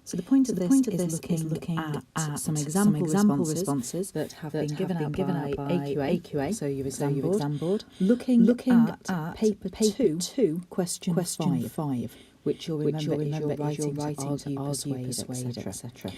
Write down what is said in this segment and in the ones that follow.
So the point of this is looking at some example responses that have been given out by AQA, so your exam board, looking at paper 2, question 5. Which you'll remember is your writing to argue, persuade, etc.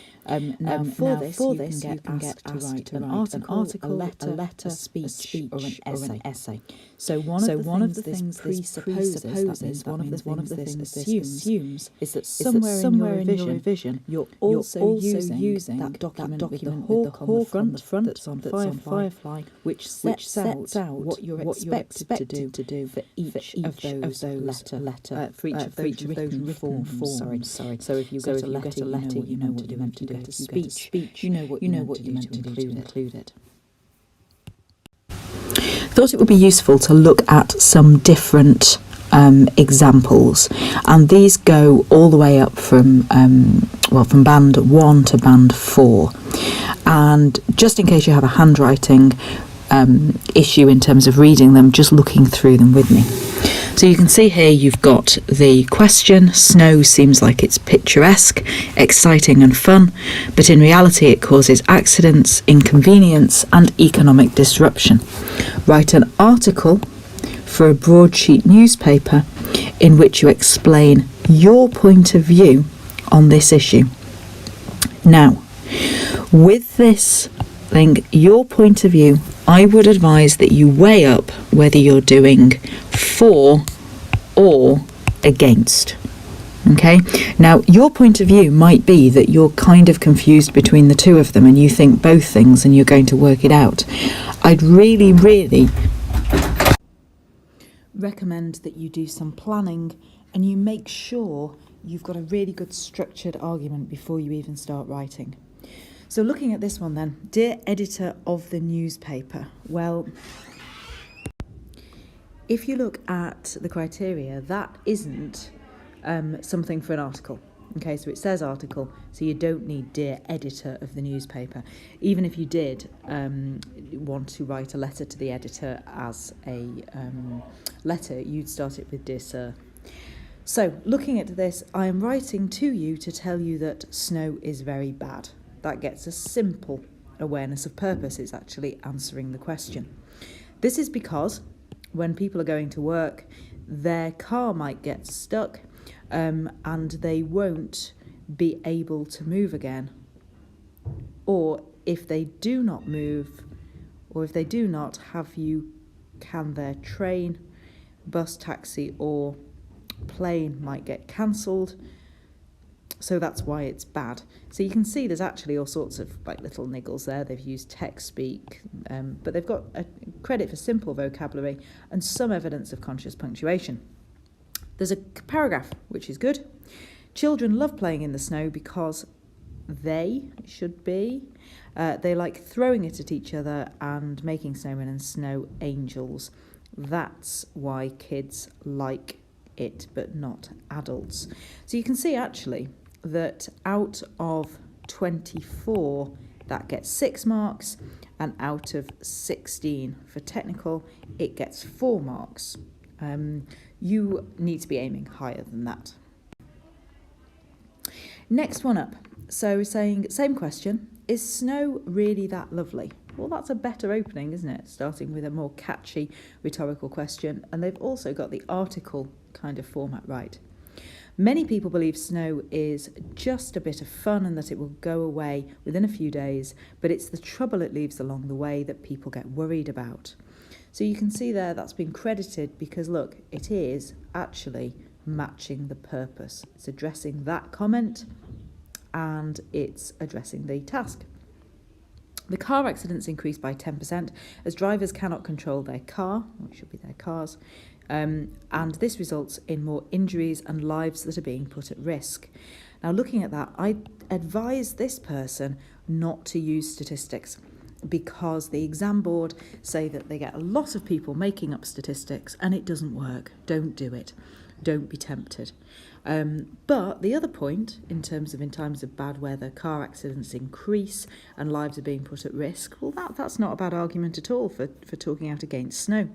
Now for this you can get asked to write an article, a letter, a speech or an essay. So one of the things this presupposes, one of the things this assumes is that somewhere in your revision you're also using that document with the hawk on the front that's on Firefly, which sets out what you're expected to do for each of those for each of those written forms. Sorry. So if you get a letter, you know what you meant to do. If you get a speech, you know what you meant to include it. I thought it would be useful to look at some different examples, and these go all the way up from band 1 to band 4. And just in case you have a handwriting issue in terms of reading them, just looking through them with me. So you can see here you've got the question, snow seems like it's picturesque, exciting and fun, but in reality it causes accidents, inconvenience and economic disruption. Write an article for a broadsheet newspaper in which you explain your point of view on this issue. Now, with this thing, your point of view, I would advise that you weigh up whether you're doing for or against. Okay, now your point of view might be that you're kind of confused between the two of them and you think both things and you're going to work it out. I'd really recommend that you do some planning and you make sure you've got a really good structured argument before you even start writing. So looking at this one then, dear editor of the newspaper, well, if you look at the criteria, that isn't something for an article. Okay, so it says article, so you don't need dear editor of the newspaper. Even if you did want to write a letter to the editor as a letter, you'd start it with dear sir. So looking at this, I am writing to you to tell you that snow is very bad. That gets a simple awareness of purpose. It's actually answering the question. This is because when people are going to work, their car might get stuck and they won't be able to move again. Or if they do not move, or if they do not, can their train, bus, taxi or plane might get cancelled. So that's why it's bad. So you can see there's actually all sorts of like little niggles there. They've used text speak, but they've got a credit for simple vocabulary and some evidence of conscious punctuation. There's a paragraph, which is good. Children love playing in the snow because they like throwing it at each other and making snowmen and snow angels. That's why kids like it, but not adults. So you can see actually that out of 24 that gets 6 marks, and out of 16 for technical it gets 4 marks. You need to be aiming higher than that. Next one up, so saying same question, is snow really that lovely? Well, that's a better opening, isn't it? Starting with a more catchy rhetorical question, and they've also got the article kind of format right. Many people believe snow is just a bit of fun and that it will go away within a few days, but it's the trouble it leaves along the way that people get worried about. So you can see there that's been credited because, look, it is actually matching the purpose. It's addressing that comment and it's addressing the task. The car accidents increased by 10% as drivers cannot control their car, or it should be their cars, and this results in more injuries and lives that are being put at risk. Now, looking at that, I advise this person not to use statistics because the exam board say that they get a lot of people making up statistics and it doesn't work. Don't do it. Don't be tempted. But the other point, in times of bad weather, car accidents increase and lives are being put at risk, well, that's not a bad argument at all for talking out against snow.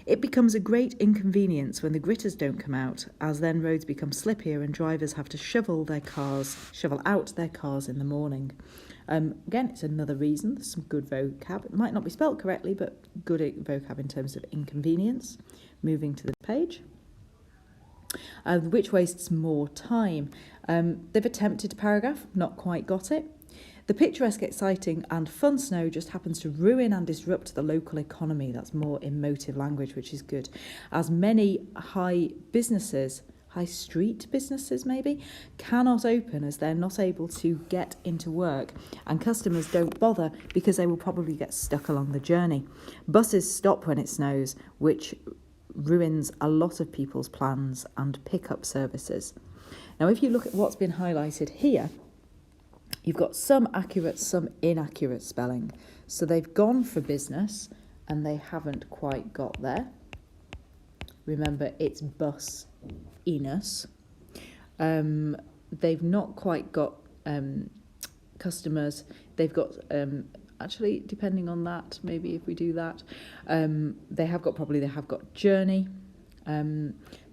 It becomes a great inconvenience when the gritters don't come out, as then roads become slippier and drivers have to shovel out their cars in the morning. Again, it's another reason. There's some good vocab. It might not be spelt correctly, but good vocab in terms of inconvenience. Moving to the page. Which wastes more time. They've attempted a paragraph, not quite got it. The picturesque, exciting and fun snow just happens to ruin and disrupt the local economy. That's more emotive language, which is good. As many high street businesses maybe, cannot open as they're not able to get into work, and customers don't bother because they will probably get stuck along the journey. Buses stop when it snows, which ruins a lot of people's plans and pickup services. Now, if you look at what's been highlighted here, you've got some accurate, some inaccurate spelling. So they've gone for business and they haven't quite got there. Remember, it's bus inus. They've not quite got customers. They've got, actually, depending on that, maybe if we do that, they have got journey.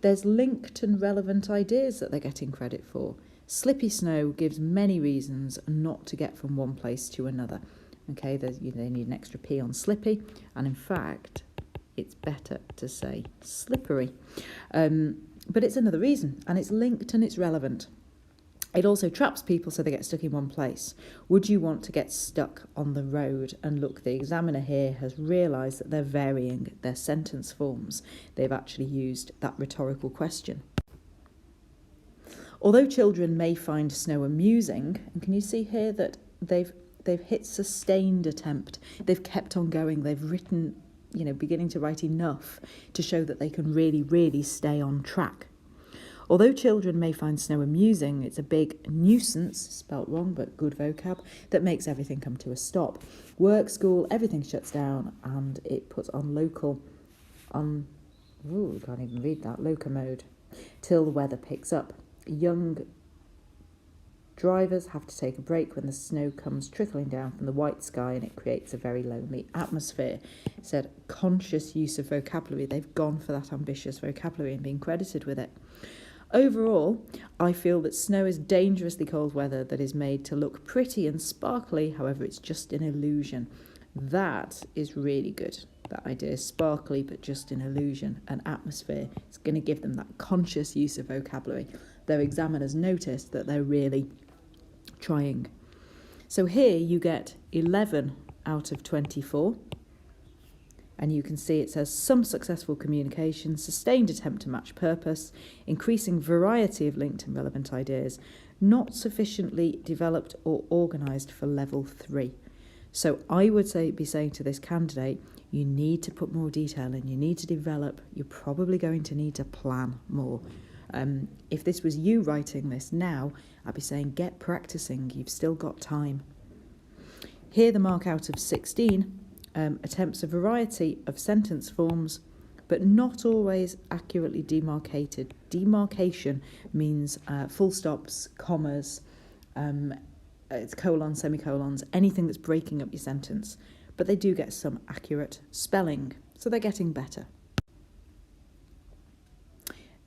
There's linked and relevant ideas that they're getting credit for. Slippy snow gives many reasons not to get from one place to another. Okay, they need an extra P on slippy, and in fact, it's better to say slippery. But it's another reason, and it's linked and it's relevant. It also traps people so they get stuck in one place. Would you want to get stuck on the road? And look, the examiner here has realised that they're varying their sentence forms. They've actually used that rhetorical question. Although children may find snow amusing, and can you see here that they've hit sustained attempt. They've kept on going. They've written, beginning to write enough to show that they can really, really stay on track. Although children may find snow amusing, it's a big nuisance, spelt wrong, but good vocab, that makes everything come to a stop. Work, school, everything shuts down, and it puts on loco mode, till the weather picks up. Young drivers have to take a break when the snow comes trickling down from the white sky and it creates a very lonely atmosphere. It said conscious use of vocabulary. They've gone for that ambitious vocabulary and been credited with it. Overall, I feel that snow is dangerously cold weather that is made to look pretty and sparkly. However, it's just an illusion. That is really good. That idea is sparkly, but just an illusion, an atmosphere. It's going to give them that conscious use of vocabulary. Their examiners noticed that they're really trying. So here you get 11 out of 24. And you can see it says some successful communication, sustained attempt to match purpose, increasing variety of linked and relevant ideas, not sufficiently developed or organised for level 3. So I would be saying to this candidate, you need to put more detail in, you need to develop, you're probably going to need to plan more. If this was you writing this now, I'd be saying get practicing, you've still got time. Here the mark out of 16 attempts a variety of sentence forms, but not always accurately demarcated. Demarcation means full stops, commas, it's colons, semicolons, anything that's breaking up your sentence. But they do get some accurate spelling, so they're getting better.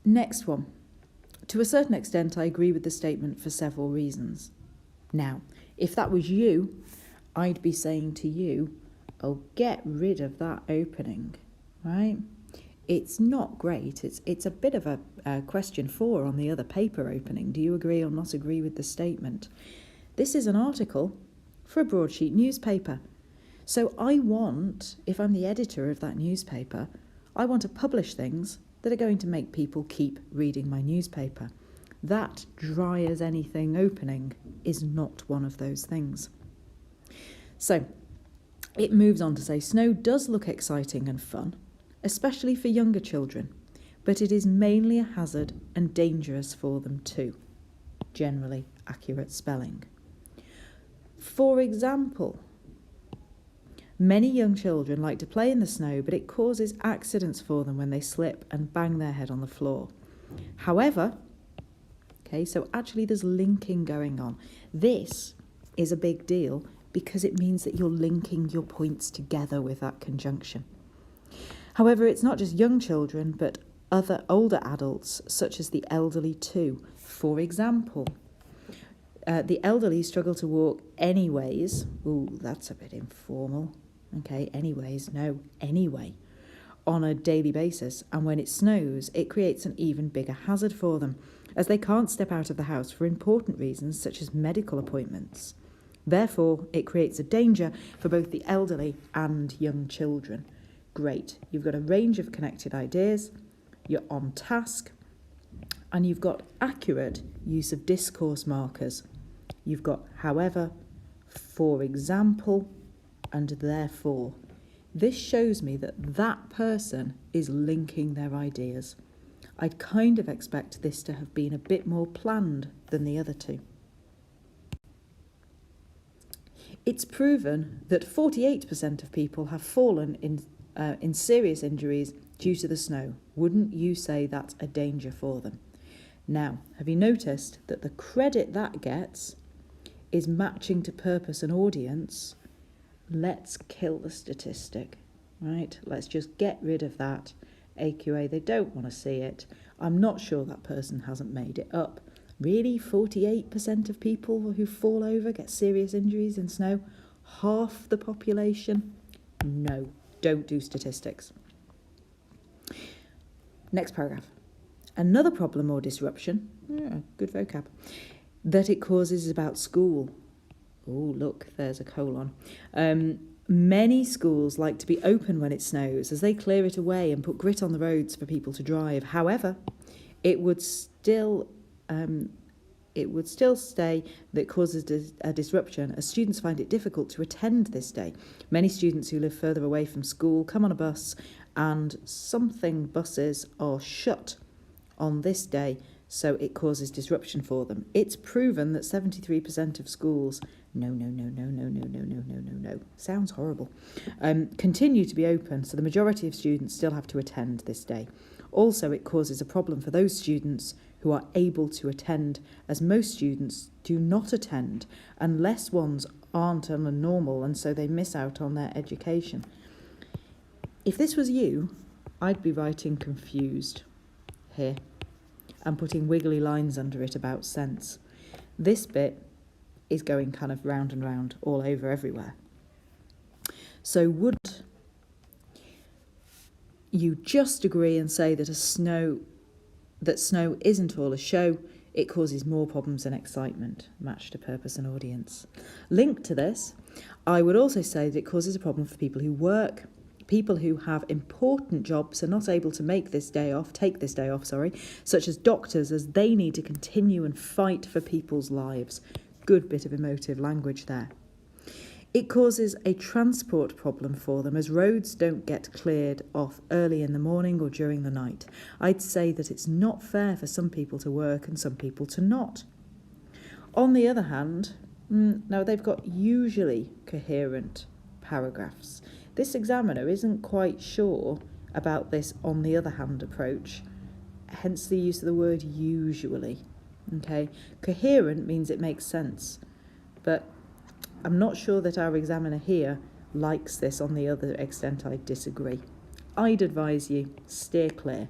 Next one. To a certain extent, I agree with the statement for several reasons. Now, if that was you, I'd be saying to you, oh, get rid of that opening, right? It's not great. It's a bit of a question 4 on the other paper opening. Do you agree or not agree with the statement? This is an article for a broadsheet newspaper. So I want, if I'm the editor of that newspaper, I want to publish things that are going to make people keep reading my newspaper. That dry as anything opening is not one of those things. So it moves on to say, snow does look exciting and fun, especially for younger children, but it is mainly a hazard and dangerous for them too. Generally accurate spelling. For example, many young children like to play in the snow, but it causes accidents for them when they slip and bang their head on the floor. However, so actually there's linking going on. This is a big deal because it means that you're linking your points together with that conjunction. However, it's not just young children, but other older adults, such as the elderly too. For example, the elderly struggle to walk anyways. Ooh, that's a bit informal. Okay, anyways, no, anyway, on a daily basis. And when it snows, it creates an even bigger hazard for them, as they can't step out of the house for important reasons such as medical appointments. Therefore, it creates a danger for both the elderly and young children. Great, you've got a range of connected ideas, you're on task, and you've got accurate use of discourse markers. You've got however, for example, and therefore. This shows me that that person is linking their ideas. I'd kind of expect this to have been a bit more planned than the other two. It's proven that 48% of people have fallen in serious injuries due to the snow. Wouldn't you say that's a danger for them? Now, have you noticed that the credit that gets is matching to purpose and audience? Let's kill the statistic, right? Let's just get rid of that. AQA, they don't want to see it. I'm not sure that person hasn't made it up. Really, 48% of people who fall over get serious injuries in snow? Half the population? No, don't do statistics. Next paragraph. Another problem or disruption, good vocab, that it causes is about school. Oh, look, there's a colon. Many schools like to be open when it snows as they clear it away and put grit on the roads for people to drive. However, it would still stay that causes a disruption as students find it difficult to attend this day. Many students who live further away from school come on a bus, and something buses are shut on this day, so it causes disruption for them. It's proven that 73% of schools, no, sounds horrible, continue to be open, so the majority of students still have to attend this day. Also, it causes a problem for those students who are able to attend, as most students do not attend unless ones aren't on a normal, and so they miss out on their education. If this was you, I'd be writing confused here and putting wiggly lines under it about sense. This bit is going kind of round and round all over everywhere. So would you just agree and say that snow isn't all a show, it causes more problems than excitement, matched to purpose and audience? Linked to this, I would also say that it causes a problem for people who work. People who have important jobs are not able to take this day off, such as doctors, as they need to continue and fight for people's lives. Good bit of emotive language there. It causes a transport problem for them as roads don't get cleared off early in the morning or during the night. I'd say that it's not fair for some people to work and some people to not. On the other hand, now they've got usually coherent paragraphs. This examiner isn't quite sure about this on the other hand approach, hence the use of the word usually. Okay, coherent means it makes sense, but I'm not sure that our examiner here likes this on the other extent. I disagree. I'd advise you steer clear,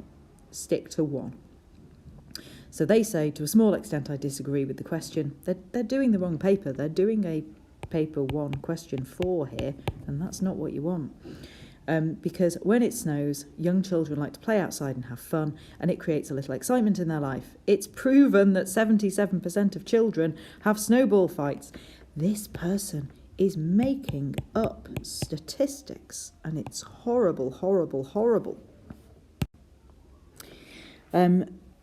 stick to one. So they say, to a small extent I disagree with the question. They're doing the wrong paper. They're doing a paper 1 question 4 here, and that's not what you want. Because when it snows, young children like to play outside and have fun, and it creates a little excitement in their life. It's proven that 77% of children have snowball fights. This person is making up statistics, and it's horrible, horrible, horrible.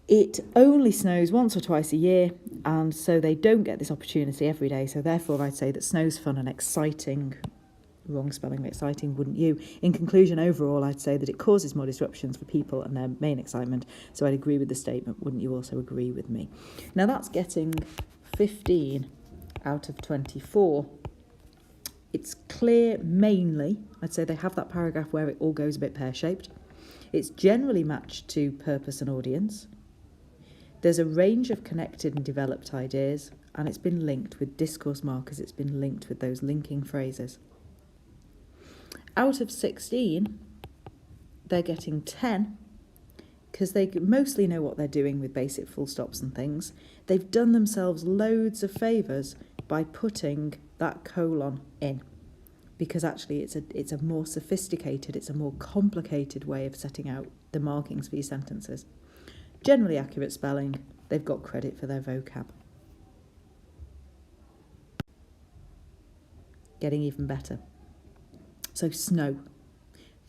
It only snows once or twice a year, and so they don't get this opportunity every day. So therefore, I'd say that snow's fun and exciting. Wrong spelling of exciting, wouldn't you? In conclusion, overall, I'd say that it causes more disruptions for people and their main excitement. So I'd agree with the statement. Wouldn't you also agree with me? Now that's getting 15 out of 24. It's clear mainly, I'd say they have that paragraph where it all goes a bit pear-shaped. It's generally matched to purpose and audience. There's a range of connected and developed ideas, and it's been linked with discourse markers. It's been linked with those linking phrases. Out of 16, they're getting 10 because they mostly know what they're doing with basic full stops and things. They've done themselves loads of favours by putting that colon in, because actually it's a more sophisticated, it's a more complicated way of setting out the markings for your sentences. Generally accurate spelling, they've got credit for their vocab. Getting even better. So snow.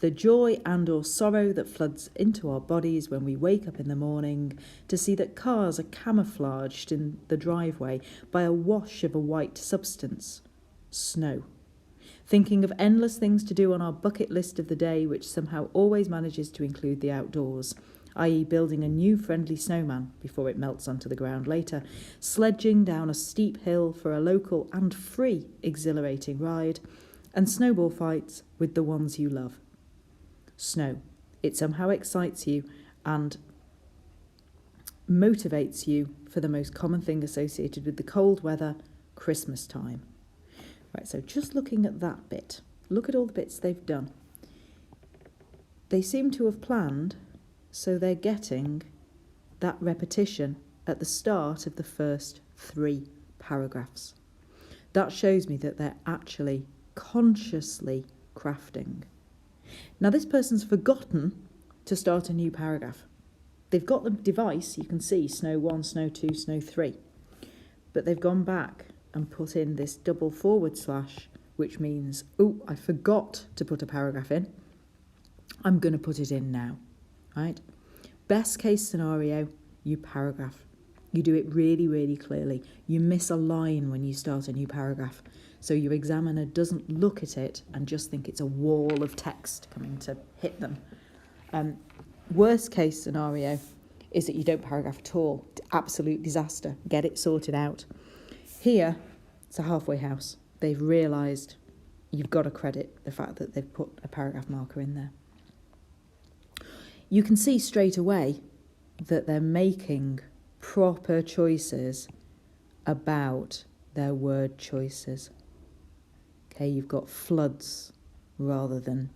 The joy and or sorrow that floods into our bodies when we wake up in the morning to see that cars are camouflaged in the driveway by a wash of a white substance. Snow. Thinking of endless things to do on our bucket list of the day, which somehow always manages to include the outdoors, i.e. building a new friendly snowman before it melts onto the ground later, sledging down a steep hill for a local and free exhilarating ride, and snowball fights with the ones you love. Snow. It somehow excites you and motivates you for the most common thing associated with the cold weather, Christmas time. Right, so just looking at that bit, look at all the bits they've done. They seem to have planned so they're getting that repetition at the start of the first 3 paragraphs. That shows me that they're actually consciously crafting. Now this person's forgotten to start a new paragraph. They've got the device, you can see snow 1, snow 2, snow 3, but they've gone back and put in this double /, which means, oh, I forgot to put a paragraph in. I'm going to put it in now, right? Best case scenario, you paragraph. You do it really, really clearly. You miss a line when you start a new paragraph, so your examiner doesn't look at it and just think it's a wall of text coming to hit them. Worst case scenario is that you don't paragraph at all. Absolute disaster. Get it sorted out. Here, it's a halfway house. They've realised you've got to credit the fact that they've put a paragraph marker in there. You can see straight away that they're making proper choices about their word choices. Okay, you've got floods rather than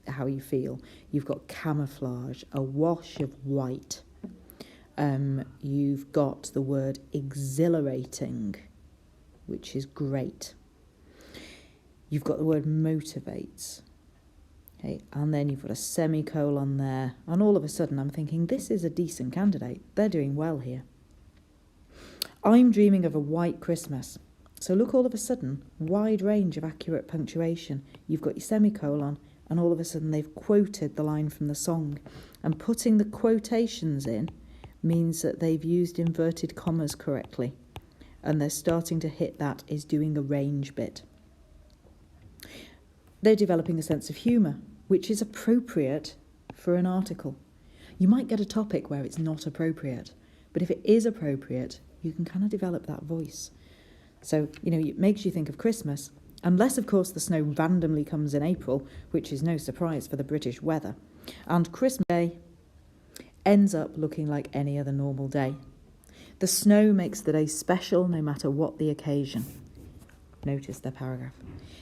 how you feel. You've got camouflage, a wash of white. You've got the word exhilarating, which is great. You've got the word motivates. Okay, and then you've got a semicolon there. And all of a sudden I'm thinking, this is a decent candidate. They're doing well here. I'm dreaming of a white Christmas. So look, all of a sudden, wide range of accurate punctuation. You've got your semicolon, and all of a sudden they've quoted the line from the song. And putting the quotations in means that they've used inverted commas correctly. And they're starting to hit that is doing a range bit. They're developing a sense of humour, which is appropriate for an article. You might get a topic where it's not appropriate, but if it is appropriate, you can kind of develop that voice. So, it makes you think of Christmas, unless, of course, the snow randomly comes in April, which is no surprise for the British weather. And Christmas Day ends up looking like any other normal day. The snow makes the day special no matter what the occasion. Notice their paragraph.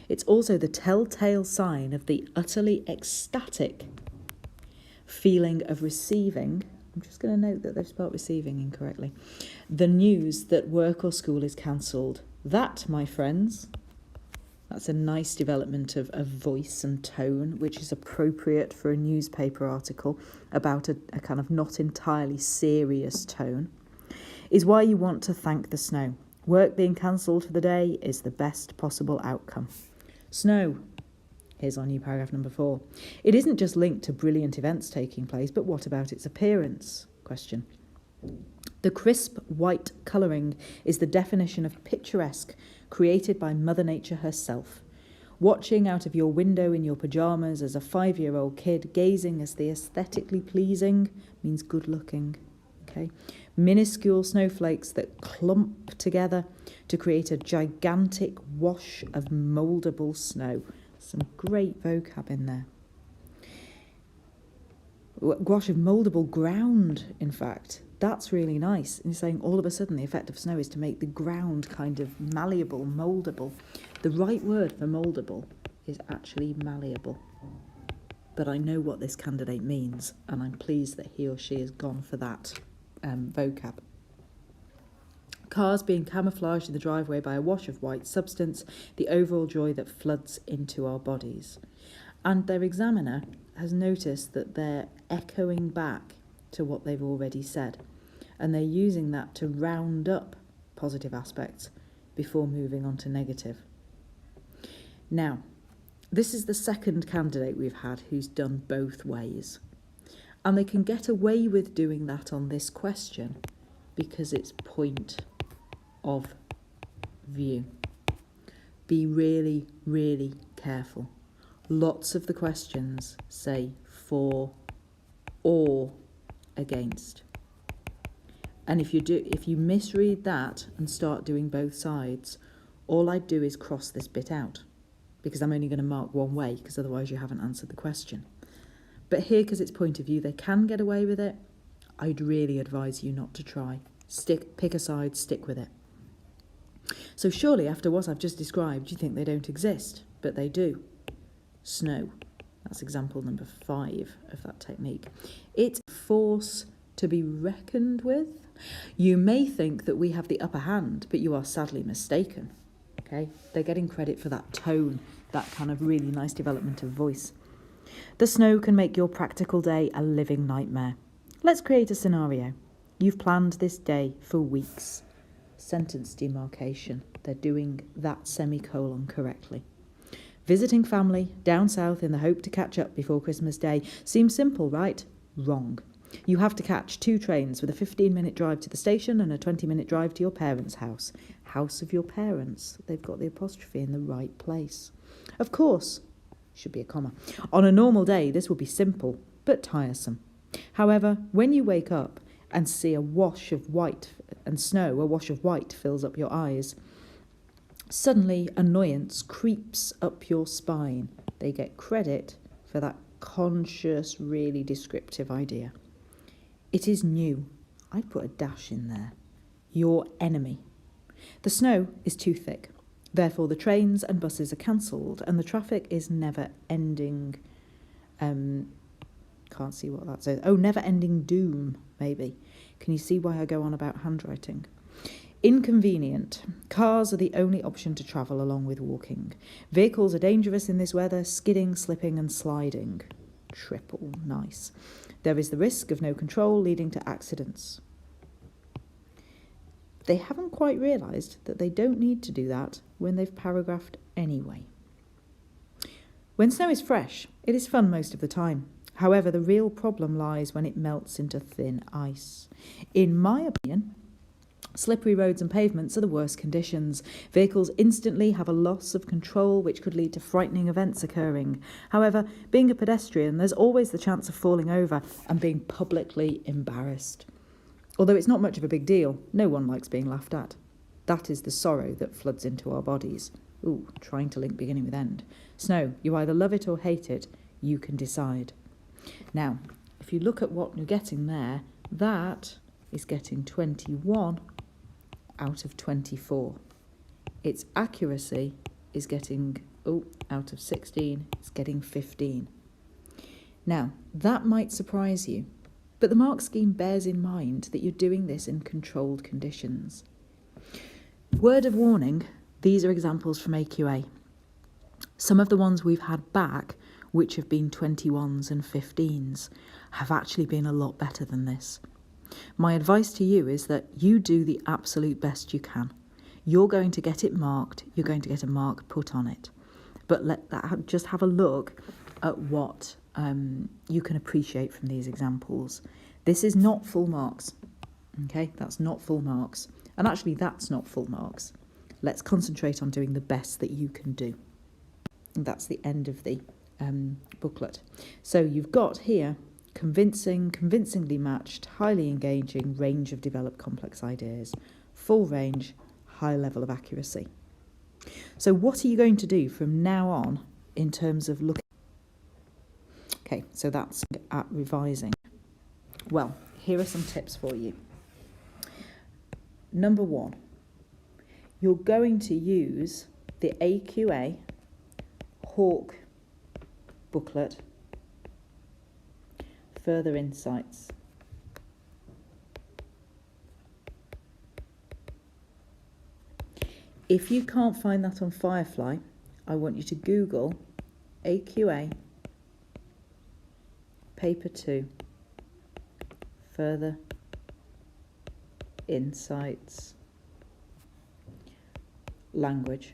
It's also the telltale sign of the utterly ecstatic feeling of receiving. I'm just going to note that they've spelled receiving incorrectly. The news that work or school is cancelled. That, my friends, that's a nice development of voice and tone, which is appropriate for a newspaper article about a kind of not entirely serious tone, is why you want to thank the snow. Work being cancelled for the day is the best possible outcome. Snow. Here's our new paragraph number 4. It isn't just linked to brilliant events taking place, but what about its appearance? Question. The crisp white colouring is the definition of picturesque created by Mother Nature herself. Watching out of your window in your pyjamas as a 5-year-old kid, gazing as the aesthetically pleasing means good looking. Okay. Minuscule snowflakes that clump together to create a gigantic wash of mouldable snow. Some great vocab in there. Wash of mouldable ground, in fact. That's really nice. And you're saying all of a sudden the effect of snow is to make the ground kind of malleable, mouldable. The right word for mouldable is actually malleable. but I know what this candidate means, and I'm pleased that he or she has gone for that vocab. Cars being camouflaged in the driveway by a wash of white substance, the overall joy that floods into our bodies. And their examiner has noticed that they're echoing back to what they've already said, and they're using that to round up positive aspects before moving on to negative. Now, this is the second candidate we've had who's done both ways, and they can get away with doing that on this question because it's point of view. Be really, really careful. Lots of the questions say for or against. And if you misread that and start doing both sides, all I'd do is cross this bit out, because I'm only going to mark one way, because otherwise you haven't answered the question. But here, because it's point of view, they can get away with it. I'd really advise you not to try. Pick a side, stick with it. So surely after what I've just described, you think they don't exist, but they do. Snow. That's example number 5 of that technique. It's a force to be reckoned with. You may think that we have the upper hand, but you are sadly mistaken. Okay? They're getting credit for that tone, that kind of really nice development of voice. The snow can make your practical day a living nightmare. Let's create a scenario. You've planned this day for weeks. Sentence demarcation. They're doing that semicolon correctly. Visiting family down south in the hope to catch up before Christmas Day seems simple, right? Wrong. You have to catch 2 trains with a 15-minute drive to the station and a 20-minute drive to your parents' house. House of your parents. They've got the apostrophe in the right place. Of course, should be a comma. On a normal day, this would be simple, but tiresome. However, when you wake up and see a wash of white and snow, a wash of white fills up your eyes, suddenly annoyance creeps up your spine. They get credit for that conscious, really descriptive idea. It is new. I'd put a dash in there. Your enemy. The snow is too thick. Therefore, the trains and buses are cancelled and the traffic is never ending. Can't see what that says. Oh, never ending doom, maybe. Can you see why I go on about handwriting? Inconvenient. Cars are the only option to travel along with walking. Vehicles are dangerous in this weather, skidding, slipping and sliding. Triple. Nice. There is the risk of no control leading to accidents. They haven't quite realised that they don't need to do that when they've paragraphed anyway. When snow is fresh, it is fun most of the time. However, the real problem lies when it melts into thin ice. In my opinion, slippery roads and pavements are the worst conditions. Vehicles instantly have a loss of control which could lead to frightening events occurring. However, being a pedestrian, there's always the chance of falling over and being publicly embarrassed. Although it's not much of a big deal, no one likes being laughed at. That is the sorrow that floods into our bodies. Ooh, trying to link beginning with end. Snow, you either love it or hate it. You can decide. Now, if you look at what you're getting there, that is getting 21 out of 24. Its accuracy is getting, out of 16, it's getting 15. Now, that might surprise you, but the mark scheme bears in mind that you're doing this in controlled conditions. Word of warning, these are examples from AQA. Some of the ones we've had back, which have been 21s and 15s, have actually been a lot better than this. My advice to you is that you do the absolute best you can. You're going to get it marked, you're going to get a mark put on it. But just have a look at what you can appreciate from these examples. This is not full marks, okay? That's not full marks. And actually, that's not full marks. Let's concentrate on doing the best that you can do. And that's the end of the booklet. So you've got here convincing, convincingly matched, highly engaging, range of developed complex ideas, full range, high level of accuracy. So what are you going to do from now on in terms of looking? Okay, so that's at revising. Well, here are some tips for you. Number 1, you're going to use the AQA Hawk booklet further insights. If you can't find that on Firefly, I want you to Google AQA Paper 2 Further Insights Language.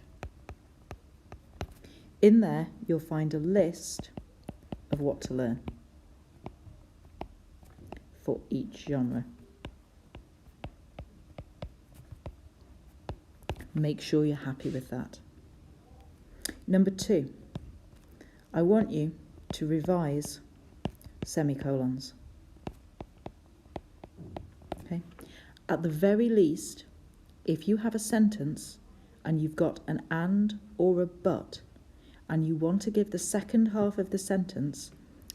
In there, you'll find a list of what to learn for each genre. Make sure you're happy with that. Number 2, I want you to revise semicolons. Okay? At the very least, if you have a sentence and you've got an and or a but, and you want to give the second half of the sentence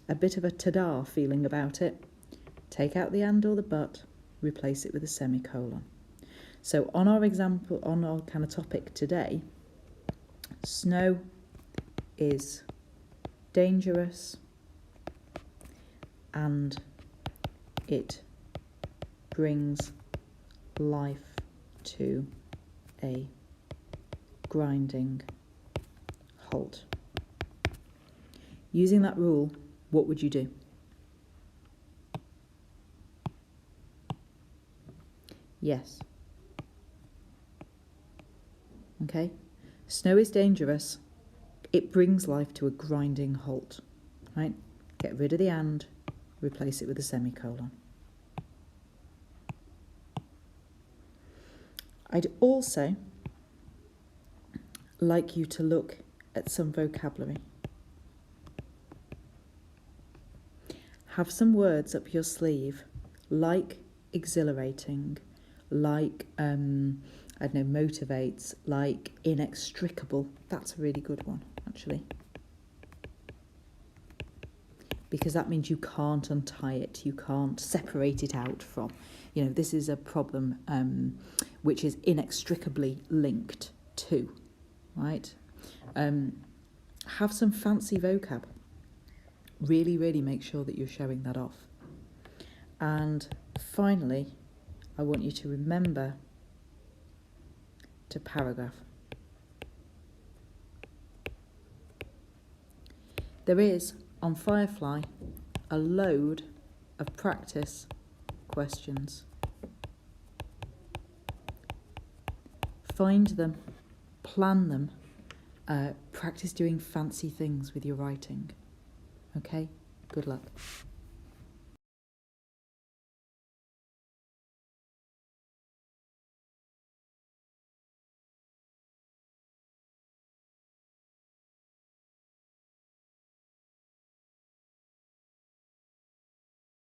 a bit of a ta-da feeling about it, take out the and or the but, replace it with a semicolon. So on our example, on our kind of topic today, snow is dangerous and it brings life to a grinding halt. Using that rule, what would you do? Yes. Okay? Snow is dangerous. It brings life to a grinding halt. Right? Get rid of the and, replace it with a semicolon. I'd also like you to look at some vocabulary. Have some words up your sleeve, like exhilarating, like, motivates, like inextricable. That's a really good one, actually. Because that means you can't untie it, you can't separate it out from. This is a problem which is inextricably linked to, right? Have some fancy vocab. Really, really make sure that you're showing that off. And finally, I want you to remember to paragraph. There is, on Firefly, a load of practice questions. Find them, plan them, practice doing fancy things with your writing. Okay? Good luck.